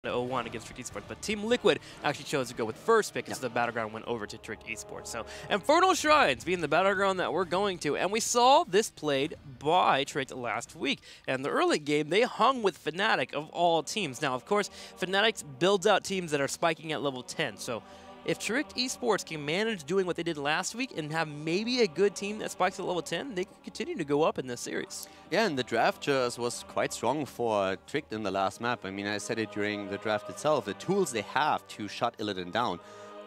0-1 against Trick Esports, but Team Liquid actually chose to go with first pick as the Battleground went over to Trick Esports. So Infernal Shrines being the Battleground that we're going to, and we saw this played by Trick last week. And in the early game, they hung with Fnatic of all teams. Now, of course, Fnatic builds out teams that are spiking at level 10, so if Trick Esports can manage doing what they did last week and have maybe a good team that spikes at level 10, they can continue to go up in this series. Yeah, and the draft just was quite strong for Trick in the last map. I mean, I said it during the draft itself. The tools they have to shut Illidan down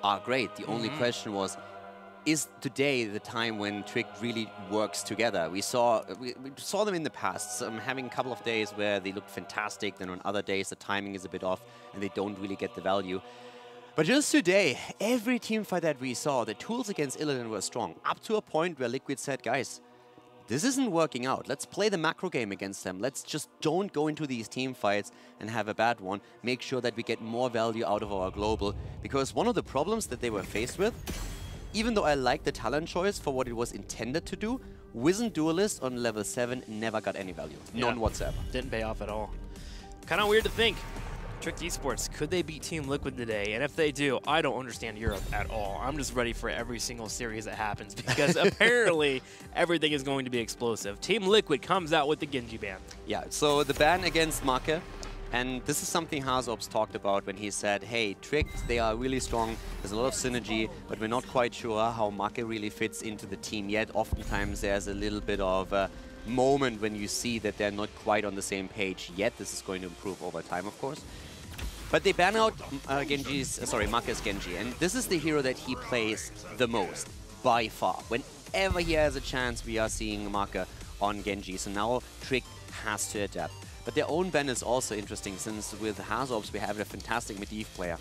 are great. The only question was, is today the time when Trick really works together? We saw them in the past, having a couple of days where they looked fantastic, then on other days the timing is a bit off and they don't really get the value. But just today, every teamfight that we saw, the tools against Illidan were strong, up to a point where Liquid said, guys, this isn't working out. Let's play the macro game against them. Let's just don't go into these team fights and have a bad one. Make sure that we get more value out of our global. Because one of the problems that they were faced with, even though I like the talent choice for what it was intended to do, Wizened Duelist on level 7 never got any value. None whatsoever. Didn't pay off at all. Kind of weird to think. Trick Esports, could they beat Team Liquid today? And if they do, I don't understand Europe at all. I'm just ready for every single series that happens because apparently everything is going to be explosive. Team Liquid comes out with the Genji ban. Yeah, so the ban against Make, and this is something Hazobs talked about when he said, hey, Trick, they are really strong, there's a lot of synergy, but we're not quite sure how Make really fits into the team yet. Oftentimes there's a little bit of a moment when you see that they're not quite on the same page yet. This is going to improve over time, of course. But they ban out Make's Genji, and this is the hero that he plays the most, by far. Whenever he has a chance, we are seeing Make on Genji, so now Trick has to adapt. But their own ban is also interesting, since with Hazobs we have a fantastic Medivh player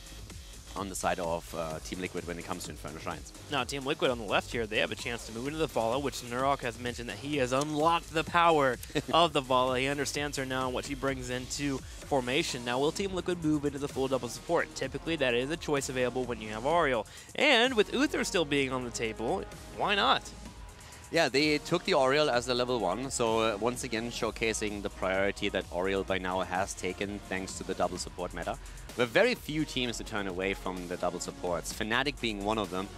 on the side of Team Liquid when it comes to Infernal Shrines. Now, Team Liquid on the left here, they have a chance to move into the Vala, which Nurok has mentioned that he has unlocked the power of the Vala. He understands her now and what she brings into formation. Now, will Team Liquid move into the full double support? Typically, that is a choice available when you have Auriel. And with Uther still being on the table, why not? Yeah, they took the Auriel as the level 1, so once again showcasing the priority that Auriel by now has taken thanks to the double support meta. There are very few teams to turn away from the double supports, Fnatic being one of them.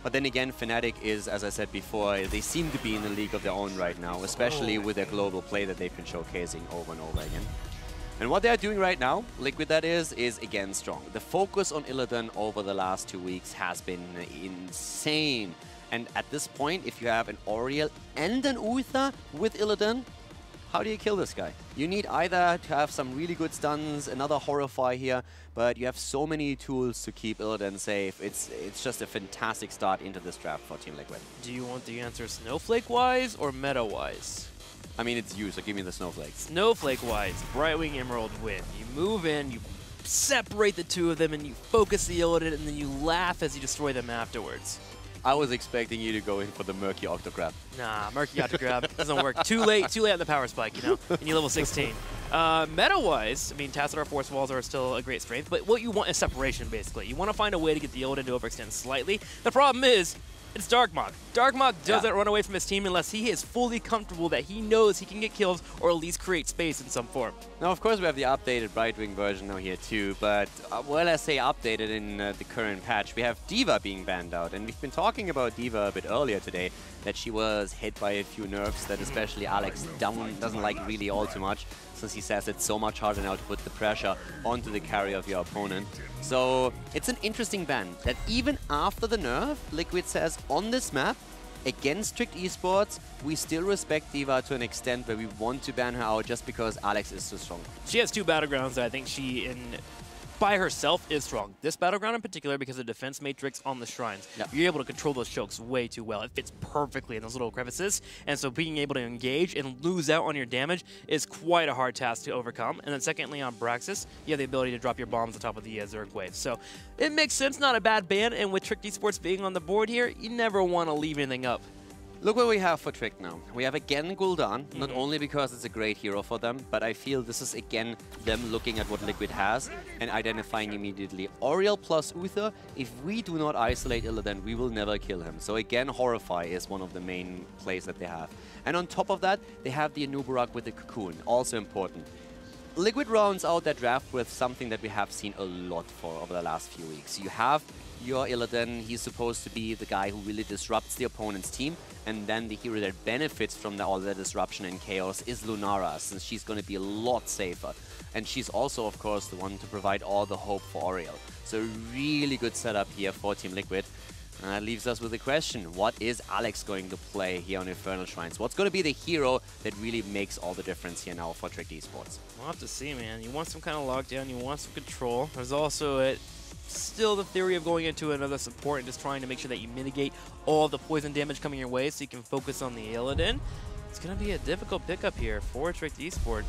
But then again, Fnatic is, as I said before, they seem to be in a league of their own right now, especially with their global play that they've been showcasing over and over again. And what they're doing right now, Liquid that is again strong. The focus on Illidan over the last 2 weeks has been insane. And at this point, if you have an Auriel and an Uther with Illidan, how do you kill this guy? You need either to have some really good stuns, another Horrify here, but you have so many tools to keep Illidan safe. It's just a fantastic start into this draft for Team Liquid. Do you want the answer Snowflake-wise or meta-wise? I mean, it's you, so give me the Snowflake. Snowflake-wise, Brightwing Emerald win. You move in, you separate the two of them, and you focus the Illidan, and then you laugh as you destroy them afterwards. I was expecting you to go in for the Murky Octograb. Nah, Murky Octograb doesn't work. Too late on the power spike, you know, and you level 16. Meta-wise, I mean, Tassadar Force Walls are still a great strength, but what you want is separation, basically. You want to find a way to get the Illidan to overextend slightly. The problem is, it's Darkmok. Darkmok doesn't run away from his team unless he is fully comfortable that he knows he can get kills or at least create space in some form. Now, of course, we have the updated Brightwing version now here too, but well, I say updated in the current patch, we have D.Va being banned out, and we've been talking about D.Va a bit earlier today, that she was hit by a few nerfs that especially Alex doesn't like really all too much, since he says it's so much harder now to put the pressure onto the carry of your opponent. So it's an interesting ban that even after the nerf, Liquid says on this map, against Trick Esports, we still respect D.Va to an extent where we want to ban her out just because Alex is so strong. She has 2 battlegrounds that I think she, by herself, is strong. This battleground in particular, because of the defense matrix on the shrines, you're able to control those chokes way too well. It fits perfectly in those little crevices, and so being able to engage and lose out on your damage is quite a hard task to overcome. And then secondly, on Braxis, you have the ability to drop your bombs on top of the Zerg wave. So it makes sense, not a bad ban, and with Trick Esports being on the board here, you never want to leave anything up. Look what we have for Trick now. We have again Gul'dan, not only because it's a great hero for them, but I feel this is again them looking at what Liquid has and identifying immediately. Auriel plus Uther, if we do not isolate Illidan, we will never kill him. So again, Horrify is one of the main plays that they have. And on top of that, they have the Anubarak with the Cocoon, also important. Liquid rounds out that draft with something that we have seen a lot for over the last few weeks. You have your Illidan, he's supposed to be the guy who really disrupts the opponent's team, and then the hero that benefits from all the disruption and chaos is Lunara, since she's going to be a lot safer. And she's also, of course, the one to provide all the hope for Oriel. So really good setup here for Team Liquid. And that leaves us with the question, what is Alex going to play here on Infernal Shrines? What's going to be the hero that really makes all the difference here now for Trick eSports? We'll have to see, man. You want some kind of lockdown, you want some control. There's also still the theory of going into another support and just trying to make sure that you mitigate all the poison damage coming your way so you can focus on the Illidan. It's going to be a difficult pickup here for Trick eSport.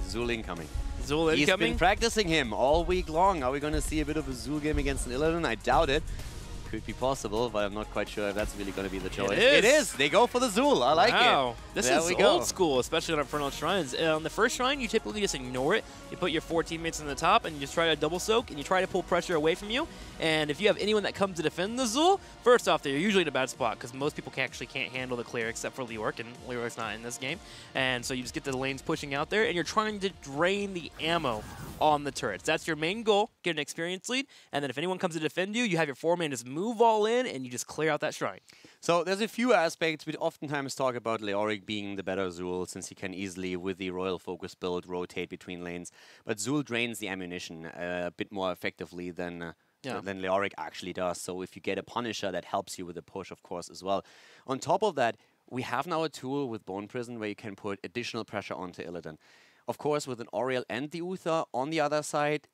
Zul incoming. Zul incoming? He's been practicing him all week long. Are we going to see a bit of a Zul game against an Illidan? I doubt it. Could be possible, but I'm not quite sure if that's really going to be the choice. It is! They go for the Zul. I like it. This is old school, especially on Infernal Shrines. On the first shrine, you typically just ignore it. You put your 4 teammates on the top, and you just try to double soak, and you try to pull pressure away from you. And if you have anyone that comes to defend the Zul, first off, they're usually in a bad spot, because most people actually can't handle the clear, except for Leoric, and Leoric's not in this game. And so you just get the lanes pushing out there, and you're trying to drain the ammo on the turrets. That's your main goal, get an experience lead, and then if anyone comes to defend you, you have your 4-man just move all in, and you just clear out that shrine. So there's a few aspects. We oftentimes talk about Leoric being the better Zul, since he can easily, with the Royal Focus build, rotate between lanes. But Zul drains the ammunition a bit more effectively than Leoric actually does. So if you get a Punisher, that helps you with the push, of course, as well. On top of that, we have now a tool with Bone Prison where you can put additional pressure onto Illidan. Of course, with an Oriel and the Uther on the other side,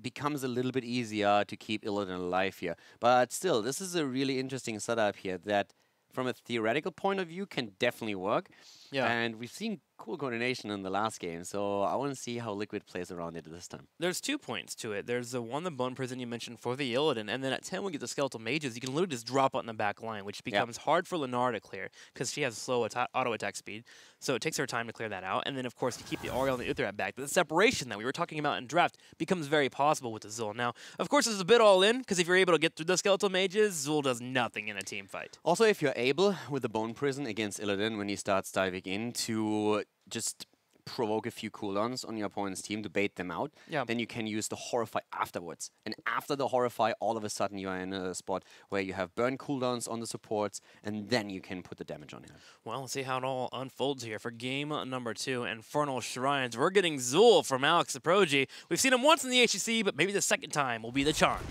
becomes a little bit easier to keep Illidan alive here. But still, this is a really interesting setup here that, from a theoretical point of view, can definitely work. Yeah. And we've seen cool coordination in the last game, so I want to see how Liquid plays around it this time. There's 2 points to it. There's the one, the Bone Prison you mentioned for the Illidan, and then at 10 we get the Skeletal Mages. You can literally just drop it in the back line, which becomes hard for Lunara to clear, because she has slow auto-attack speed, so it takes her time to clear that out. And then, of course, you keep the Oriel and the Uther at back. The separation that we were talking about in draft becomes very possible with the Zul. Now, of course, it's a bit all-in, because if you're able to get through the Skeletal Mages, Zul does nothing in a team fight. Also, if you're able, with the Bone Prison against Illidan, when he starts diving in, to just provoke a few cooldowns on your opponent's team to bait them out, then you can use the Horrify afterwards. And after the Horrify, all of a sudden you are in a spot where you have burn cooldowns on the supports, and then you can put the damage on him. Well, let's see how it all unfolds here for game number 2, Infernal Shrines. We're getting Zul from Alex the Prodigy. We've seen him once in the HGC, but maybe the second time will be the charm.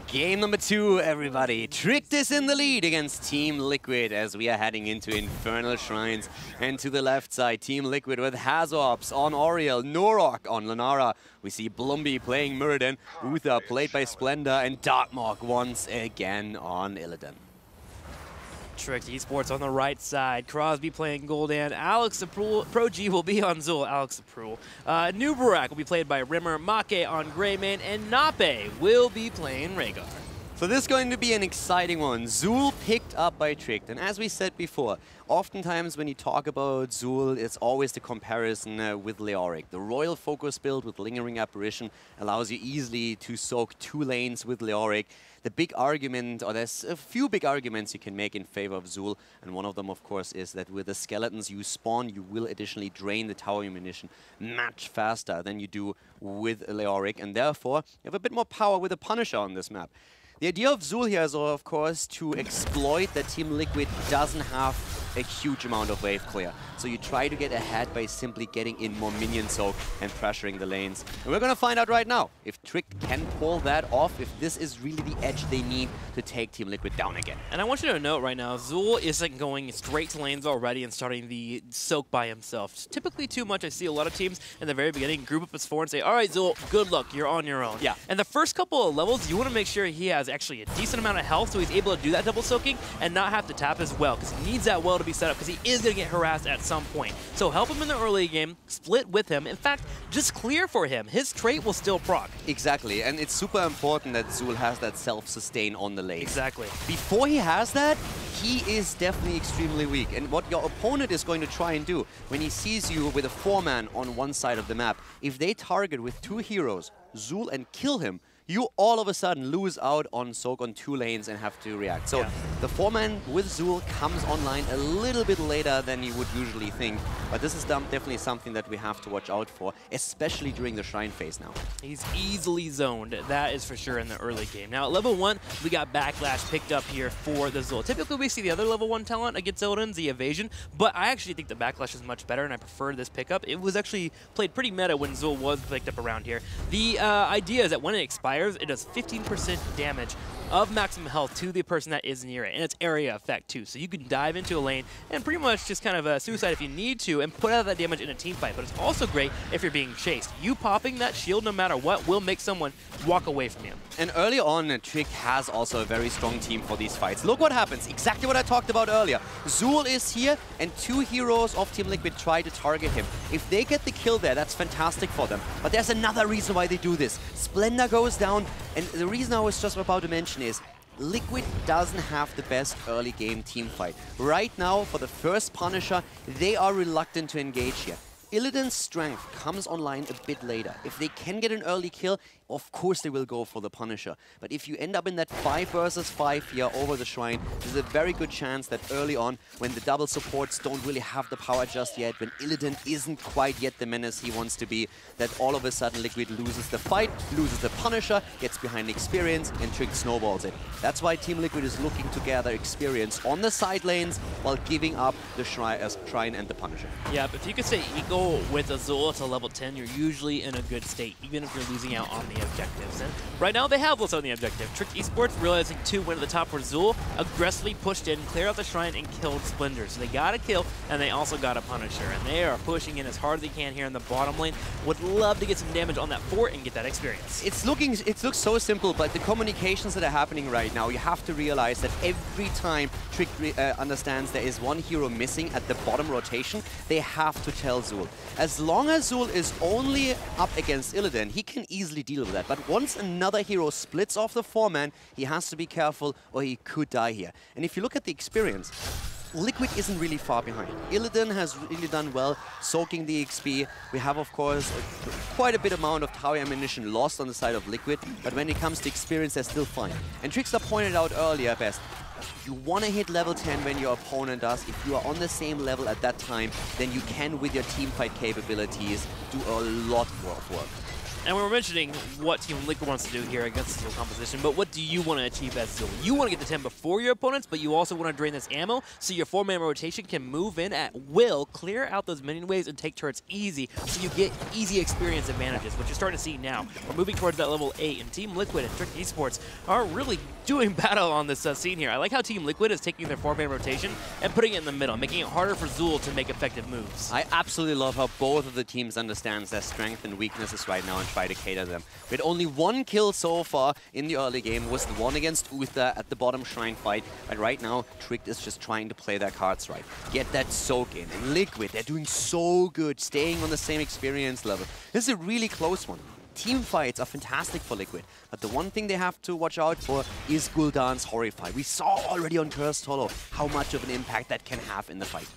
Game number 2, everybody. Tricked is in the lead against Team Liquid as we are heading into Infernal Shrines. And to the left side, Team Liquid with Hazorps on Oriel, Norok on Lunara. We see Blumby playing Muradin, Uther played by Splendor, and Darkmark once again on Illidan. Trick eSports on the right side. Crosby playing Gul'dan. Alex the Pro-G will be on Zul. Alex the Prul. Nubarak will be played by Rimmer. Make on Greymane. And Nape will be playing Rhaegar. So this is going to be an exciting one. Zul picked up by Tricked. And as we said before, oftentimes when you talk about Zul, it's always the comparison with Leoric. The Royal Focus build with Lingering Apparition allows you easily to soak 2 lanes with Leoric. The big argument, or there's a few big arguments you can make in favor of Zul, and one of them, of course, is that with the skeletons you spawn, you will additionally drain the tower ammunition much faster than you do with Leoric, and therefore you have a bit more power with a Punisher on this map. The idea of Zul here is, of course, to exploit that Team Liquid doesn't have a huge amount of wave clear. So you try to get ahead by simply getting in more minion soak and pressuring the lanes. And we're going to find out right now if Trick can pull that off, if this is really the edge they need to take Team Liquid down again. And I want you to note right now, Zul isn't going straight to lanes already and starting the soak by himself. It's typically too much. I see a lot of teams in the very beginning group up as 4 and say, all right, Zul, good luck, you're on your own. Yeah. And the first couple of levels, you want to make sure he has actually a decent amount of health so he's able to do that double soaking and not have to tap as well, because he needs that well to be set up, because he is going to get harassed at some point. So help him in the early game, split with him. In fact, just clear for him. His trait will still proc. Exactly, and it's super important that Zul has that self-sustain on the lane. Exactly. Before he has that, he is definitely extremely weak. And what your opponent is going to try and do, when he sees you with a 4-man on one side of the map, if they target with 2 heroes, Zul, and kill him, you all of a sudden lose out on soak on 2 lanes and have to react. So the 4-man with Zul comes online a little bit later than you would usually think, but this is definitely something that we have to watch out for, especially during the Shrine phase now. He's easily zoned, that is for sure in the early game. Now at level 1, we got Backlash picked up here for the Zul. Typically we see the other level 1 talent against Illidan's, the Evasion, but I actually think the Backlash is much better and I prefer this pickup. It was actually played pretty meta when Zul was picked up around here. The idea is that when it expires, it does 15% damage of maximum health to the person that is near it, and it's area effect too. So you can dive into a lane and pretty much just kind of suicide if you need to and put out that damage in a team fight, but it's also great if you're being chased. You popping that shield no matter what will make someone walk away from you. And early on, Trick has also a very strong team for these fights. Look what happens, exactly what I talked about earlier. Zul is here and 2 heroes of Team Liquid try to target him. If they get the kill there, that's fantastic for them. But there's another reason why they do this. Splendor goes down, and the reason I was just about to mention is Liquid doesn't have the best early game team fight. Right now, for the first Punisher, they are reluctant to engage here. Illidan's strength comes online a bit later. If they can get an early kill, of course they will go for the Punisher. But if you end up in that 5 versus 5 here over the Shrine, there's a very good chance that early on, when the double supports don't really have the power just yet, when Illidan isn't quite yet the menace he wants to be, that all of a sudden Liquid loses the fight, loses the Punisher, gets behind experience, and Trick snowballs it. That's why Team Liquid is looking to gather experience on the side lanes while giving up the Shrine and the Punisher. Yeah, but if you could say Eagle with Azul to level 10, you're usually in a good state, even if you're losing out on the objectives. And right now they have what's on the objective. Trick eSports, realizing 2 win at the top for Zul, aggressively pushed in, cleared out the Shrine, and killed Splendor. So they got a kill, and they also got a Punisher. And they are pushing in as hard as they can here in the bottom lane. Would love to get some damage on that fort and get that experience. It looks so simple, but the communications that are happening right now, you have to realize that every time Trick understands there is 1 hero missing at the bottom rotation, they have to tell Zul. As long as Zul is only up against Illidan, he can easily deal with that. But once another hero splits off the 4-man, he has to be careful or he could die here. And if you look at the experience, Liquid isn't really far behind. Illidan has really done well, soaking the XP. We have, of course, quite a bit amount of tower ammunition lost on the side of Liquid, but when it comes to experience, they're still fine. And Trickster pointed out earlier best, you want to hit level 10 when your opponent does. If you are on the same level at that time, then you can, with your teamfight capabilities, do a lot more of work. And we were mentioning what Team Liquid wants to do here against the Zul composition, but what do you want to achieve as Zul? You want to get the 10 before your opponents, but you also want to drain this ammo so your 4-man rotation can move in at will, clear out those minion waves, and take turrets easy so you get easy experience advantages, which you're starting to see now. We're moving towards that level 8, and Team Liquid and Trick eSports are really doing battle on this scene here. I like how Team Liquid is taking their 4-man rotation and putting it in the middle, making it harder for Zul to make effective moves. I absolutely love how both of the teams understand their strengths and weaknesses right now and try to cater them. We had only 1 kill so far in the early game, was the one against Uther at the bottom Shrine fight, but right now Trick is just trying to play their cards right. Get that soak in. And Liquid, they're doing so good, staying on the same experience level. This is a really close one. Team fights are fantastic for Liquid, but the one thing they have to watch out for is Gul'dan's Horrify. We saw already on Cursed Hollow how much of an impact that can have in the fight.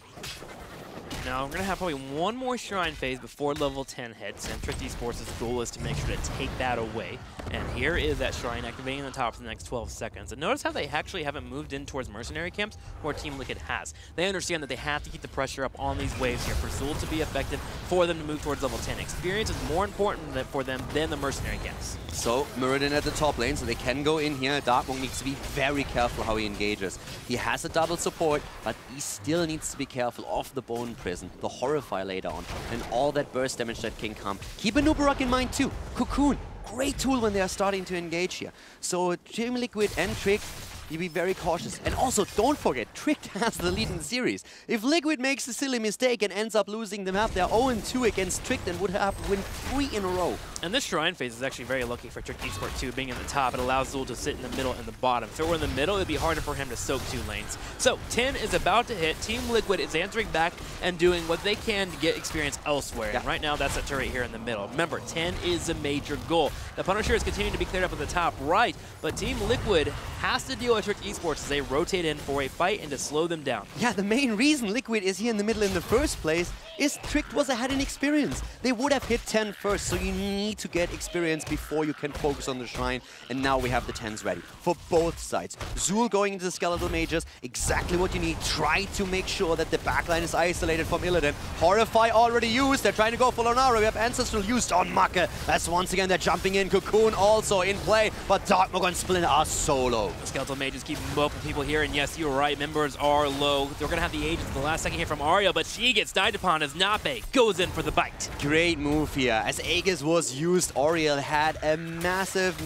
Now, we're going to have probably 1 more Shrine phase before level 10 hits, and Trick eSports' goal is to make sure to take that away. And here is that Shrine activating the top for the next 12 seconds. And notice how they actually haven't moved in towards mercenary camps where Team Liquid has. They understand that they have to keep the pressure up on these waves here for Zul to be effective, for them to move towards level 10. Experience is more important for them than the mercenary camps. So, Muradin at the top lane, so they can go in here. Darkmonk needs to be very careful how he engages. He has a double support, but he still needs to be careful of the Bone Prison, the Horrify later on, and all that burst damage that can come. Keep a Nubarak in mind too. Cocoon, great tool when they are starting to engage here. So, Team Liquid and Trick, you be very cautious. And also, don't forget, Trick has the lead in the series. If Liquid makes a silly mistake and ends up losing the map, they're 0-2 against Trick and would have to win 3 in a row. And this Shrine phase is actually very lucky for Trick eSport too, being in the top. It allows Zul to sit in the middle and the bottom. If it were in the middle, it'd be harder for him to soak 2 lanes. So 10 is about to hit. Team Liquid is answering back and doing what they can to get experience elsewhere. Yeah. And right now, that's a turret here in the middle. Remember, 10 is a major goal. The Punisher is continuing to be cleared up at the top right, but Team Liquid has to deal with Trick eSports as they rotate in for a fight and to slow them down. Yeah, the main reason Liquid is here in the middle in the first place is Trick was ahead in experience. They would have hit 10 first, so you need to get experience before you can focus on the Shrine. And now we have the 10s ready for both sides. Zul going into the Skeletal Mages, exactly what you need. Try to make sure that the backline is isolated from Illidan. Horrify already used. They're trying to go for Lunara. We have Ancestral used on Macke. That's once again, they're jumping in. Cocoon also in play, but Darkmog and Splinter are solo. The Skeletal Mages keep moping people here, and yes, you're right, members are low. They're going to have the Aegis at the last second here from Ariel, but she gets died upon as Nape goes in for the bite. Great move here. As Aegis was used, Oriel had a massive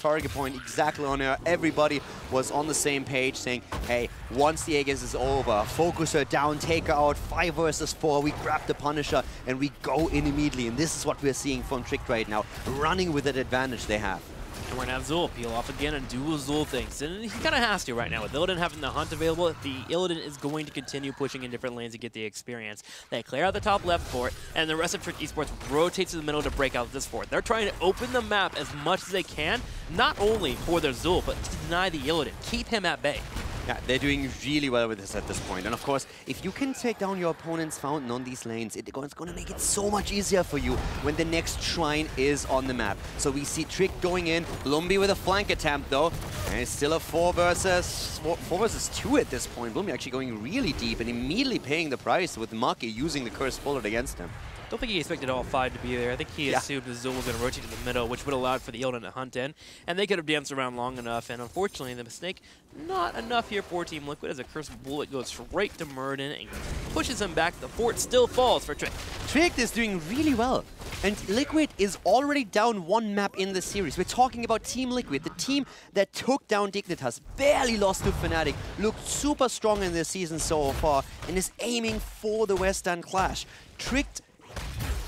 target point exactly on her. Everybody was on the same page saying, hey, once the Aegis is over, focus her down, take her out, 5 versus 4, we grab the Punisher and we go in immediately. And this is what we're seeing from Trick right now, running with that advantage they have. And we're going to have Zul peel off again and do Zul things. And he kind of has to right now. With Illidan having the hunt available, the Illidan is going to continue pushing in different lanes to get the experience. They clear out the top left fort, and the rest of Trick Esports rotates to the middle to break out this fort. They're trying to open the map as much as they can, not only for their Zul, but to deny the Illidan. Keep him at bay. Yeah, they're doing really well with this at this point. And of course, if you can take down your opponent's fountain on these lanes, it's going to make it so much easier for you when the next Shrine is on the map. So we see Trick going in, Blumby with a flank attempt though, and it's still a 4 versus 2 at this point. Blumby actually going really deep and immediately paying the price with Maki using the Cursed Bullet against him. Don't think he expected all 5 to be there. I think he assumed the Zul was going to rotate to the middle, which would have allowed for the Illidan to hunt in. And they could have danced around long enough. And unfortunately, the mistake, not enough here for Team Liquid as a Cursed Bullet goes straight to Murden and pushes him back. The fort still falls for Trick. Trick is doing really well. And Liquid is already down 1 map in the series. We're talking about Team Liquid, the team that took down Dignitas, barely lost to Fnatic, looked super strong in this season so far, and is aiming for the Western Clash. Tricked.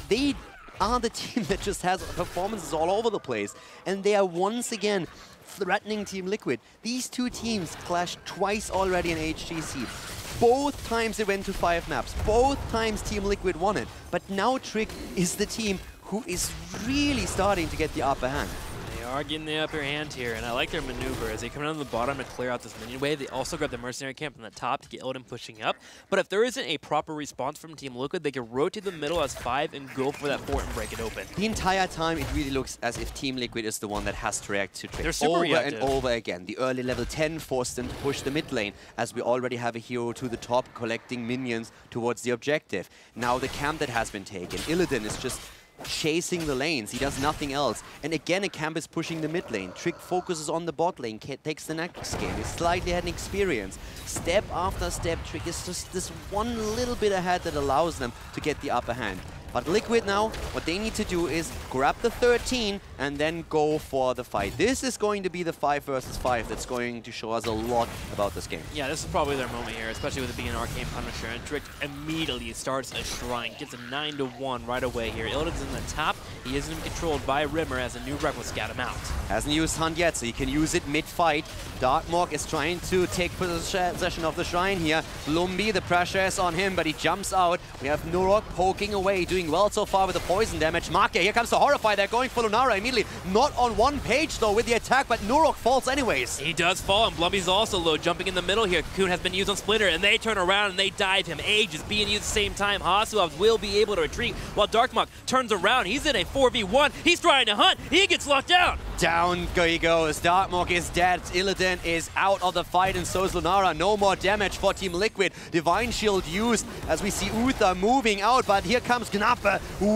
They are the team that just has performances all over the place, and they are once again threatening Team Liquid. These two teams clashed twice already in HGC. Both times they went to 5 maps. Both times Team Liquid won it. But now Trick is the team who is really starting to get the upper hand. They are getting the upper hand here, and I like their maneuver as they come down to the bottom to clear out this minion wave. They also grab the mercenary camp from the top to get Illidan pushing up. But if there isn't a proper response from Team Liquid, they can rotate the middle as 5 and go for that fort and break it open. The entire time, it really looks as if Team Liquid is the one that has to react to Trick. They're super over reactive. and over again. The early level 10 forced them to push the mid lane, as we already have a hero to the top collecting minions towards the objective. Now the camp that has been taken, Illidan is just chasing the lanes. He does nothing else. And again, a camp is pushing the mid lane. Trick focuses on the bot lane, takes the next game. He's slightly ahead in experience. Step after step, Trick is just this one little bit ahead that allows them to get the upper hand. But Liquid now, what they need to do is grab the 13 and then go for the fight. This is going to be the 5 versus 5 that's going to show us a lot about this game. Yeah, this is probably their moment here, especially with it being an Arcane Punisher. And Trick immediately starts a Shrine, gets a 9-1 right away here. Illidan's in the top. He isn't controlled by Rimmer as a new rep will scout him out. Hasn't used Hunt yet, so he can use it mid-fight. Darkmog is trying to take possession of the Shrine here. Lumbi, the pressure is on him, but he jumps out. We have Nurok poking away, doing well so far with the poison damage. Make, here comes the Horrify. They're going for Lunara immediately. Not on one page though with the attack, but Nurok falls anyways. He does fall, and Blumby's also low, jumping in the middle here. Cocoon has been used on Splinter, and they turn around and they dive him. Age is being used at the same time. Hasuov will be able to retreat, while Darkmog turns around. He's in a 4v1. He's trying to hunt. He gets locked down. Down he goes. Darkmog is dead. Illidan is out of the fight, and so is Lunara. No more damage for Team Liquid. Divine Shield used as we see Uther moving out, but here comes Knappe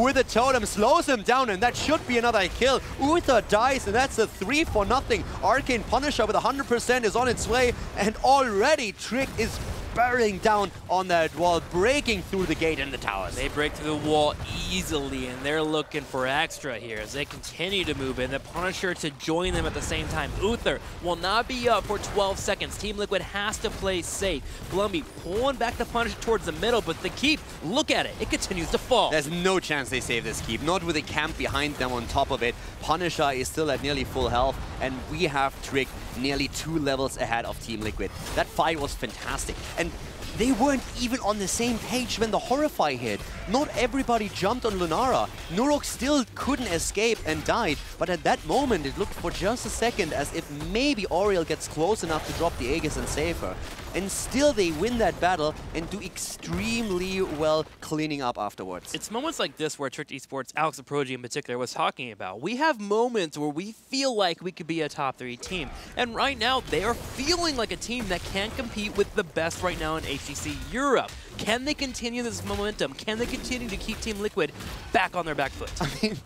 with a totem, slows him down, and that should be another kill. Uther dies, and that's a 3-0. Arcane Punisher with 100% is on its way, and already Trick is bearing down on that wall, breaking through the gate in the towers. They break through the wall easily, and they're looking for extra here as they continue to move in. The Punisher to join them at the same time. Uther will not be up for 12 seconds. Team Liquid has to play safe. Blumby pulling back the Punisher towards the middle, but the keep, look at it. It continues to fall. There's no chance they save this keep, not with a camp behind them on top of it. Punisher is still at nearly full health, and we have Trick nearly 2 levels ahead of Team Liquid. That fight was fantastic. And they weren't even on the same page when the Horrify hit. Not everybody jumped on Lunara. Nurok still couldn't escape and died, but at that moment it looked for just a second as if maybe Oriel gets close enough to drop the Aegis and save her. And still they win that battle and do extremely well cleaning up afterwards. It's moments like this where Tricked Esports, Alex Aprogi in particular, was talking about. We have moments where we feel like we could be a top 3 team. And right now, they are feeling like a team that can compete with the best right now in HGC Europe. Can they continue this momentum? Can they continue to keep Team Liquid back on their back foot? I mean,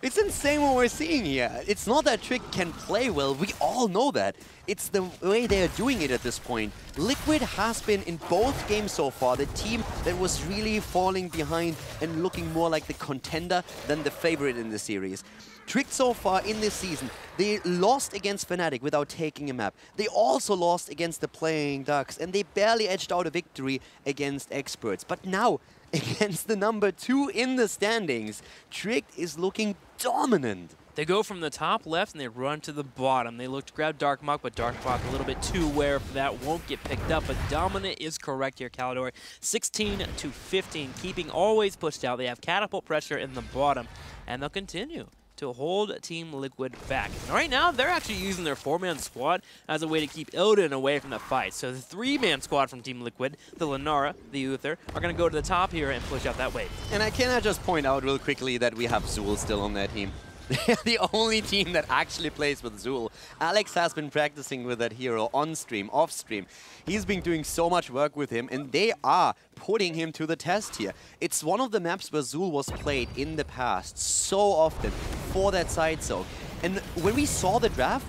it's insane what we're seeing here. It's not that Trick can play well, we all know that. It's the way they are doing it at this point. Liquid has been, in both games so far, the team that was really falling behind and looking more like the contender than the favorite in the series. Trick so far in this season, they lost against Fnatic without taking a map. They also lost against the Playing Ducks, and they barely edged out a victory against Experts. But now, against the number 2 in the standings, Trick is looking dominant. They go from the top left and they run to the bottom. They look to grab Darkmok, but Darkmok a little bit too aware for that. Won't get picked up, but Dominant is correct here, Calidor. 16 to 15, keeping always pushed out. They have catapult pressure in the bottom, and they'll continue to hold Team Liquid back. And right now, they're actually using their 4-man squad as a way to keep Illidan away from the fight. So the 3-man squad from Team Liquid, the Lunara, the Uther, are going to go to the top here and push out that wave. And I cannot just point out real quickly that we have Zul still on that team. They're the only team that actually plays with Zul. Alex has been practicing with that hero on stream, off stream. He's been doing so much work with him, and they are putting him to the test here. It's one of the maps where Zul was played in the past so often for that side soak. And when we saw the draft,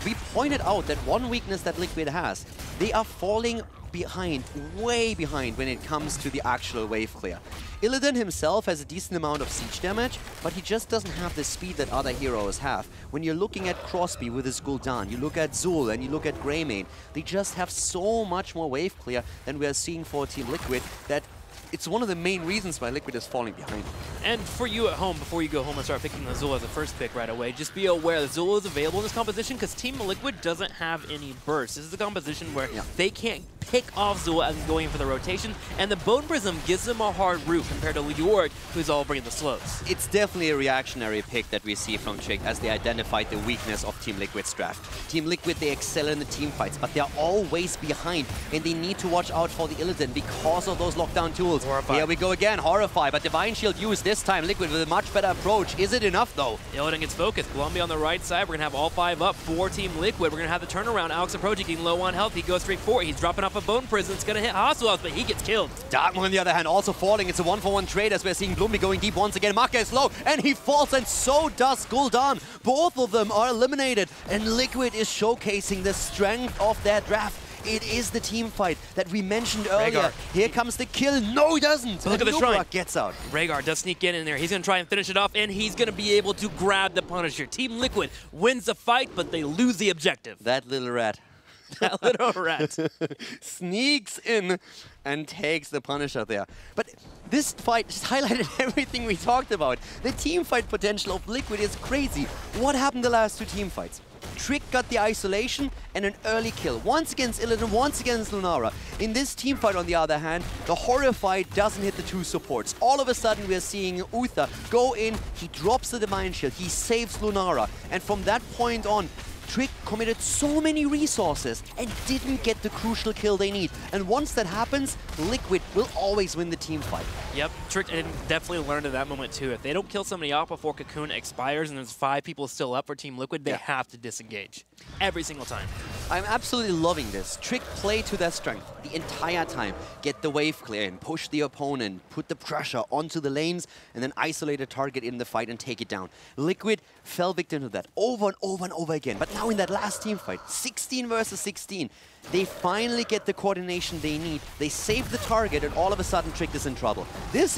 we pointed out that one weakness that Liquid has, they are falling behind, way behind when it comes to the actual wave clear. Illidan himself has a decent amount of siege damage, but he just doesn't have the speed that other heroes have. When you're looking at Crosby with his Gul'dan, you look at Zul and you look at Greymane, they just have so much more wave clear than we are seeing for Team Liquid that it's one of the main reasons why Liquid is falling behind. And for you at home, before you go home and start picking the Zul as a first pick right away, just be aware that Zul is available in this composition because Team Liquid doesn't have any burst. This is a composition where they can't pick off Zul as he's going in for the rotation, and the Bone Prism gives them a hard route compared to Leoric, who's all bringing the slows. It's definitely a reactionary pick that we see from Trick as they identified the weakness of Team Liquid's draft. Team Liquid, they excel in the team fights, but they're always behind, and they need to watch out for the Illidan because of those lockdown tools. Horrify. Here we go again, Horrify, but Divine Shield used this time. Liquid with a much better approach. Is it enough though? Illidan gets focused. Blumby on the right side. We're going to have all 5 up for Team Liquid. We're going to have the turnaround. Alex Aprogi getting low on health. He goes straight for it. He's dropping off a Bone Prison. It's going to hit Hasuas, but he gets killed. Darkmon on the other hand also falling. It's a 1-for-1 trade as we're seeing Blumby going deep once again. Maka is low and he falls, and so does Gul'dan. Both of them are eliminated, and Liquid is showcasing the strength of their draft. It is the team fight that we mentioned earlier. Rhaegar. Here comes the kill. No, he doesn't. Look at the shrine. Gets out. Rhaegar does sneak in there. He's going to try and finish it off, and he's going to be able to grab the Punisher. Team Liquid wins the fight, but they lose the objective. That little rat. That little rat. Sneaks in and takes the Punisher there. But this fight just highlighted everything we talked about. The team fight potential of Liquid is crazy. What happened the last 2 team fights? Trick got the isolation and an early kill. Once against Illidan, once against Lunara. In this team fight, on the other hand, the Horrify doesn't hit the 2 supports. All of a sudden, we're seeing Uther go in, he drops the Divine Shield, he saves Lunara. And from that point on, Trick committed so many resources and didn't get the crucial kill they need. And once that happens, Liquid will always win the team fight. Yep, Trick definitely learned at that moment too. If they don't kill somebody off before Cocoon expires and there's 5 people still up for Team Liquid, they have to disengage. Every single time. I'm absolutely loving this. Trick play to their strength the entire time. Get the wave clear in, push the opponent, put the pressure onto the lanes, and then isolate a target in the fight and take it down. Liquid fell victim to that over and over and over again. But now in that last team fight, 16 versus 16, they finally get the coordination they need. They save the target, and all of a sudden Trick is in trouble. This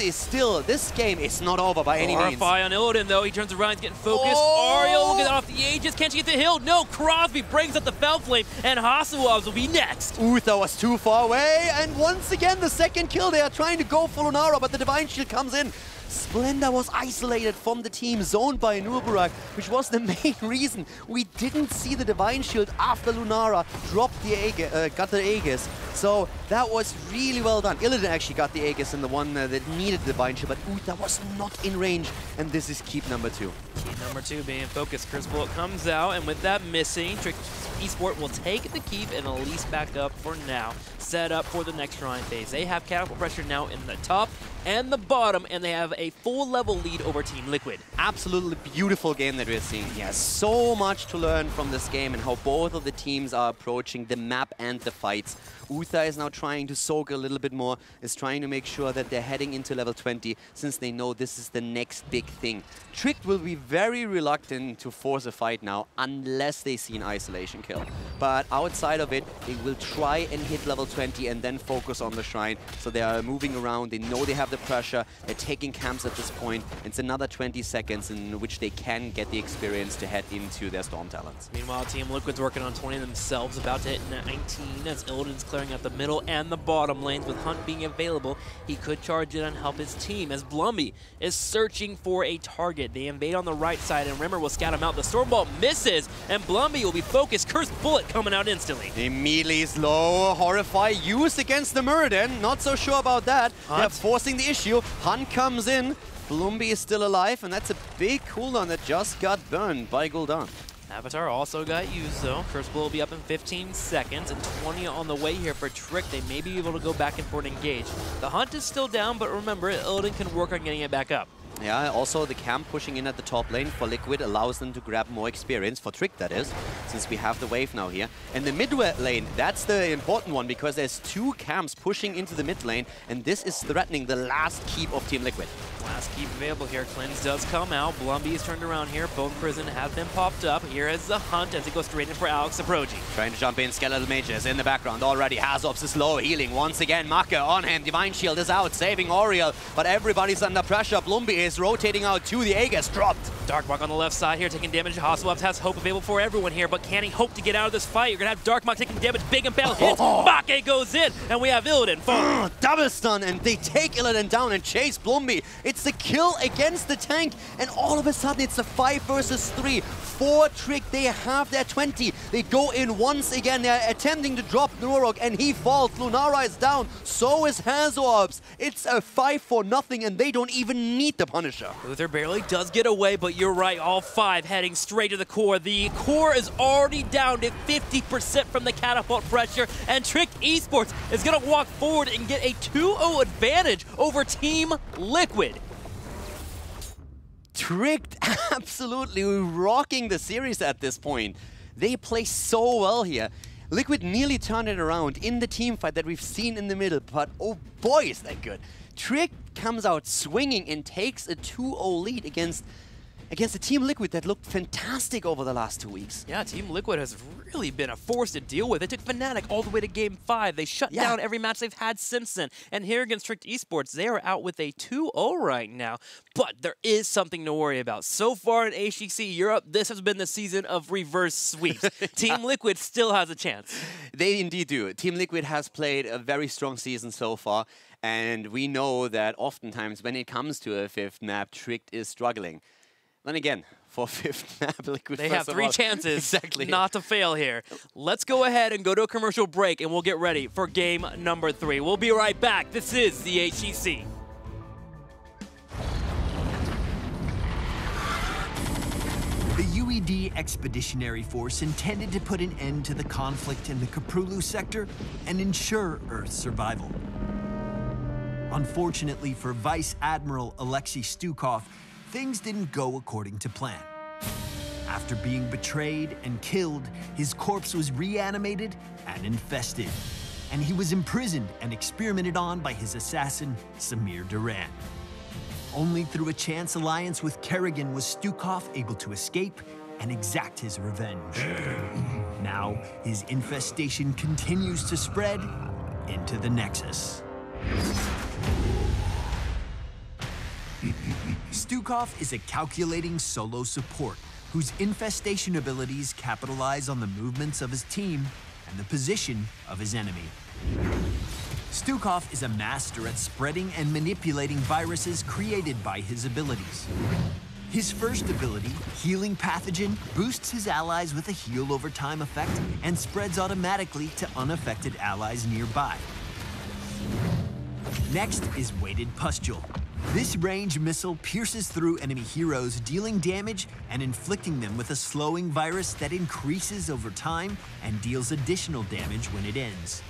game is not over by any means. Horrify on Illidan though. He turns around, he's getting focused. Ariel will get off the Aegis. Can't she get the hill? No, Crosby brings up the Fell Flame, and Hasuas will be next. Uther was too far away, and once again the second kill. They are trying to go for Lunara, but the Divine Shield comes in. Splenda was isolated from the team, zoned by Nurburak, which was the main reason we didn't see the Divine Shield after Lunara dropped the got the Aegis. So that was really well done. Illidan actually got the Aegis in the one that needed the Divine Shield, but Uta was not in range, and this is keep number 2. Keep number 2 being focused. Curse Bullet comes out, and with that missing, Trick eSport will take the keep and at least back up for now. Set up for the next shrine phase. They have catapult pressure now in the top and the bottom, and they have a full level lead over Team Liquid. Absolutely beautiful game that we're seeing here. So much to learn from this game and how both of the teams are approaching the map and the fights. Uther is now trying to soak a little bit more, is trying to make sure that they're heading into level 20 since they know this is the next big thing. Trick will be very reluctant to force a fight now unless they see an isolation kill. But outside of it, they will try and hit level 20 and then focus on the shrine. So they are moving around, they know they have the pressure, they're taking camps at this point. It's another 20 seconds in which they can get the experience to head into their Storm Talents. Meanwhile, Team Liquid's working on 20 themselves, about to hit 19 as Illidan's clearing out the middle and the bottom lanes. With Hunt being available, he could charge in and help his team as Blumby is searching for a target. They invade on the right side, and Rimmer will scout him out. The Stormbolt misses, and Blumby will be focused. Cursed Bullet coming out instantly. Immediately slow, Horrify used against the Muradin. Not so sure about that. Hunt. They're forcing the issue. Hunt comes in. Blumby is still alive, and that's a big cooldown that just got burned by Gul'dan. Avatar also got used, though. Curse Bullet will be up in 15 seconds, and 20 on the way here for Trick. They may be able to go back and forth and engage. The Hunt is still down, but remember, Illidan can work on getting it back up. Yeah, also the camp pushing in at the top lane for Liquid allows them to grab more experience, for Trick that is, since we have the wave now here. And the mid lane, that's the important one, because there's 2 camps pushing into the mid lane, and this is threatening the last keep of Team Liquid. Last keep available here. Cleanse does come out. Blumby is turned around here. Bone Prison has been popped up. Here is the Hunt as he goes straight in for Alex Aproji. Trying to jump in, Skeletal Mages in the background already. Hazops is low, healing once again. Maka on him, Divine Shield is out, saving Oriel, but everybody's under pressure. Blumby is rotating out to the Aegis, dropped. Darkmark on the left side here, taking damage. Hasselhoff has hope available for everyone here, but can he hope to get out of this fight? You're going to have Darkmark taking damage, big and bell hits. Make goes in, and we have Illidan falling. Double stun, and they take Illidan down and chase Blumby. It's the kill against the tank, and all of a sudden it's a 5 versus 3. For Trick, they have their 20. They go in once again. They're attempting to drop Nurok, and he falls. Lunara is down, so is Hazorbs. It's a 5-0, and they don't even need the Punisher. Luther barely does get away, but you're right, all 5 heading straight to the core. The core is already down to 50% from the catapult pressure, and Trick eSports is going to walk forward and get a 2-0 advantage over Team Liquid. Trick absolutely rocking the series at this point. They play so well here. Liquid nearly turned it around in the team fight that we've seen in the middle, but oh boy is that good. Trick comes out swinging and takes a 2-0 lead against a Team Liquid that looked fantastic over the last 2 weeks. Yeah, Team Liquid has really been a force to deal with. They took Fnatic all the way to Game 5. They shut down every match they've had since then. And here against Trick eSports, they are out with a 2-0 right now. But there is something to worry about. So far in HGC Europe, this has been the season of reverse sweeps. Team Liquid still has a chance. They indeed do. Team Liquid has played a very strong season so far. And we know that oftentimes when it comes to a 5th map, Trick is struggling. Then again, for 5th map, Liquid they have 3 chances not to fail here. Let's go ahead and go to a commercial break, and we'll get ready for game number 3. We'll be right back. This is the HGC. The UED Expeditionary Force intended to put an end to the conflict in the Kaprulu sector and ensure Earth's survival. Unfortunately for Vice Admiral Alexei Stukov, things didn't go according to plan. After being betrayed and killed, his corpse was reanimated and infested, and he was imprisoned and experimented on by his assassin, Samir Duran. Only through a chance alliance with Kerrigan was Stukov able to escape and exact his revenge. Now, his infestation continues to spread into the Nexus. Stukov is a calculating solo support whose infestation abilities capitalize on the movements of his team and the position of his enemy. Stukov is a master at spreading and manipulating viruses created by his abilities. His first ability, Healing Pathogen, boosts his allies with a heal over time effect and spreads automatically to unaffected allies nearby. Next is Weighted Pustule. This range missile pierces through enemy heroes, dealing damage and inflicting them with a slowing virus that increases over time and deals additional damage when it ends.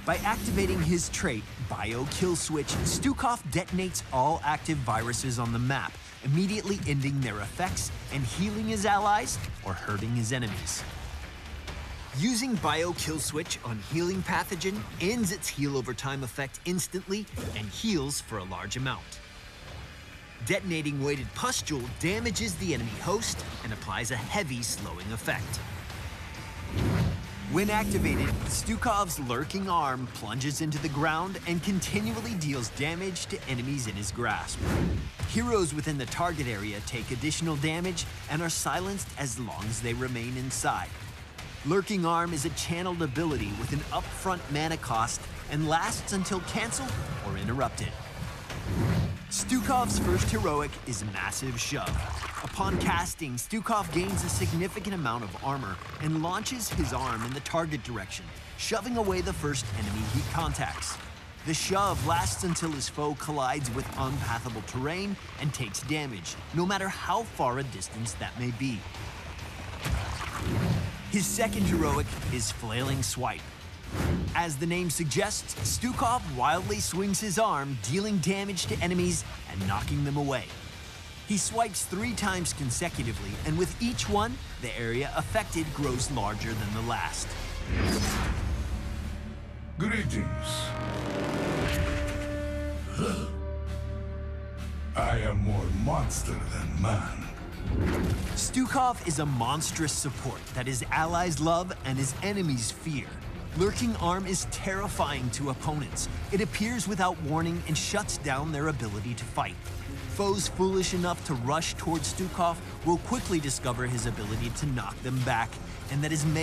By activating his trait, Bio Kill Switch, Stukov detonates all active viruses on the map, immediately ending their effects and healing his allies or hurting his enemies. Using Bio Kill Switch on Healing Pathogen ends its heal over time effect instantly and heals for a large amount. Detonating Weighted Pustule damages the enemy host and applies a heavy slowing effect. When activated, Stukov's lurking arm plunges into the ground and continually deals damage to enemies in his grasp. Heroes within the target area take additional damage and are silenced as long as they remain inside. Lurking Arm is a channeled ability with an upfront mana cost and lasts until canceled or interrupted. Stukov's first heroic is Massive Shove. Upon casting, Stukov gains a significant amount of armor and launches his arm in the target direction, shoving away the first enemy he contacts. The shove lasts until his foe collides with unpathable terrain and takes damage, no matter how far a distance that may be. His second heroic is Flailing Swipe. As the name suggests, Stukov wildly swings his arm, dealing damage to enemies and knocking them away. He swipes 3 times consecutively, and with each one, the area affected grows larger than the last. Greetings. I am more monster than man. Stukov is a monstrous support that his allies love and his enemies fear. Lurking Arm is terrifying to opponents. It appears without warning and shuts down their ability to fight. Foes foolish enough to rush towards Stukov will quickly discover his ability to knock them back, and that is made